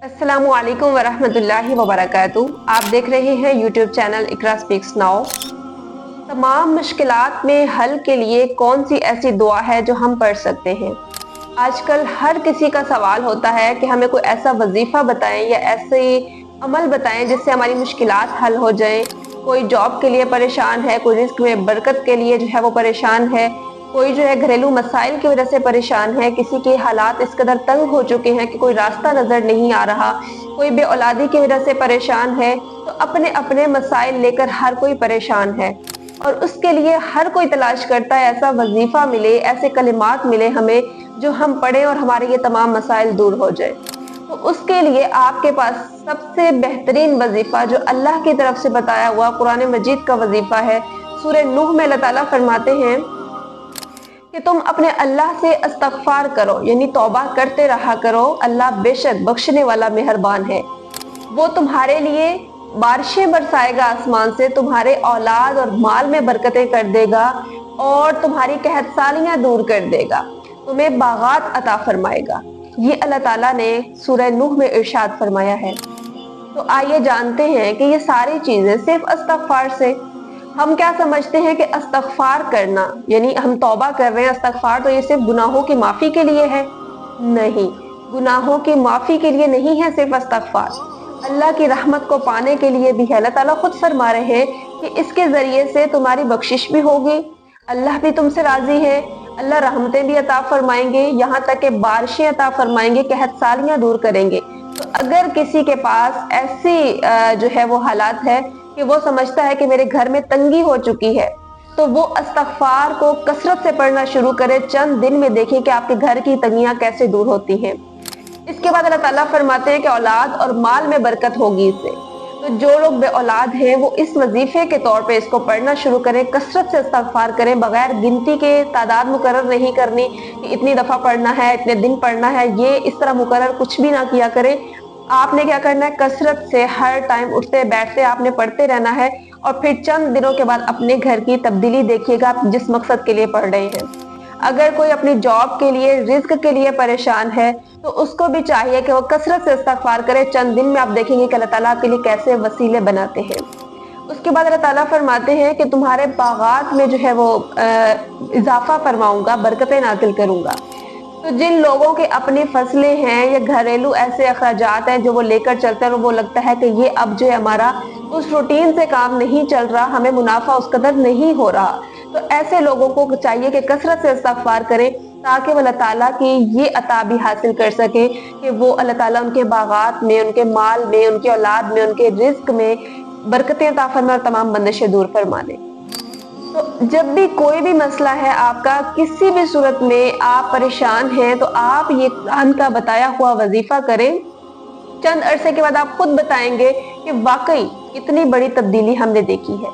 अस्सलामु अलैकुम वरहमतुल्लाहि वबरकातुहू। आप देख रहे हैं यूट्यूब चैनल इकरा स्पीक्स नाउ। तमाम मुश्किलात में हल के लिए कौन सी ऐसी दुआ है जो हम पढ़ सकते हैं। आजकल हर किसी का सवाल होता है कि हमें कोई ऐसा वजीफा बताएं या ऐसे अमल बताएं जिससे हमारी मुश्किलात हल हो जाएं। कोई जॉब के लिए परेशान है, कोई रिस्क में बरकत के लिए जो है वो परेशान है, कोई जो है घरेलू मसाइल की वजह से परेशान है, किसी के हालात इस कदर तंग हो चुके हैं कि कोई रास्ता नजर नहीं आ रहा, कोई बे औलादी की वजह से परेशान है। तो अपने अपने मसाइल लेकर हर कोई परेशान है और उसके लिए हर कोई तलाश करता है ऐसा वजीफा मिले, ऐसे कलिमात मिले हमें जो हम पढ़ें और हमारे ये तमाम मसाइल दूर हो जाए। तो उसके लिए आपके पास सबसे बेहतरीन वजीफा जो अल्लाह की तरफ से बताया हुआ कुरान मजीद का वजीफा है। सूरह नूह में अल्लाह ताला फरमाते हैं कि तुम अपने अल्लाह से इस्तगफार करो, यानी तौबा करते रहा करो। अल्लाह बेशक बख्शने वाला मेहरबान है। वो तुम्हारे लिए बारिशें बरसाएगा आसमान से, तुम्हारे औलाद और माल में बरकतें कर देगा और तुम्हारी कहतसालियां दूर कर देगा, तुम्हें बागात अता फरमाएगा। ये अल्लाह ताला ने सूरह नूह में इरशाद फरमाया है। तो आइए जानते हैं कि ये सारी चीजें सिर्फ इस्तगफार से। हम क्या समझते हैं कि इस्तगफार करना यानी हम तौबा कर रहे हैं, इस्तगफार तो ये सिर्फ गुनाहों की माफी के लिए है। नहीं, गुनाहों की माफी के लिए नहीं है सिर्फ इस्तगफार, अल्लाह की रहमत को पाने के लिए भी है। अल्लाह ताला खुद फरमा रहे हैं कि इसके जरिए से तुम्हारी बख्शिश भी होगी, अल्लाह भी तुमसे राजी है, अल्लाह रहमतें भी अता फरमाएंगे, यहाँ तक कि बारिशें अता फरमाएंगे, कहतसालियां दूर करेंगे। तो अगर किसी के पास ऐसी जो है वो हालात है कि वो समझता है कि मेरे घर में तंगी हो चुकी है, तो वो इस्तगफार को कसरत से पढ़ना शुरू करे। चंद दिन में देखें कि आपके घर की तंगियां कैसे दूर होती हैं। इसके बाद अल्लाह ताला फरमाते हैं कि औलाद और माल में बरकत होगी इससे। तो जो लोग बे औलाद हैं वो इस वजीफे के तौर पे इसको पढ़ना शुरू करें, कसरत से इस्तगफार करें, बगैर गिनती के तादाद मुकर्रर नहीं करनी कि इतनी दफा पढ़ना है, इतने दिन पढ़ना है, ये इस तरह मुकर्रर कुछ भी ना किया करें। आपने क्या करना है, कसरत से हर टाइम उठते बैठते आपने पढ़ते रहना है और फिर चंद दिनों के बाद अपने घर की तब्दीली देखिएगा आप जिस मकसद के लिए पढ़ रहे हैं। अगर कोई अपनी जॉब के लिए, रिस्क के लिए परेशान है तो उसको भी चाहिए कि वो कसरत से इस्तगफार करे। चंद दिन में आप देखेंगे कि अल्लाह ताला आपके लिए कैसे वसीले बनाते हैं। उसके बाद अल्लाह ताला फरमाते हैं कि तुम्हारे बागात में जो है वो इजाफा फरमाऊंगा, बरकतें नाजिल करूंगा। तो जिन लोगों के अपनी फसलें हैं या घरेलू ऐसे अखराजात हैं जो वो लेकर चलते हैं और वो लगता है कि ये अब जो है हमारा उस रूटीन से काम नहीं चल रहा, हमें मुनाफा उस कदर नहीं हो रहा, तो ऐसे लोगों को चाहिए कि कसरत से इस्तगफार करें ताकि वो अल्लाह ताला की ये अता भी हासिल कर सके कि वो अल्लाह ताला उनके बागात में, उनके माल में, उनके औलाद में, उनके रिस्क में बरकतें अता फरमाए और तमाम बंदिशें दूर फरमा दे। तो जब भी कोई भी मसला है आपका, किसी भी सूरत में आप परेशान हैं, तो आप ये कुरान का बताया हुआ वजीफा करें। चंद अरसे के बाद आप खुद बताएंगे कि वाकई इतनी बड़ी तब्दीली हमने देखी है।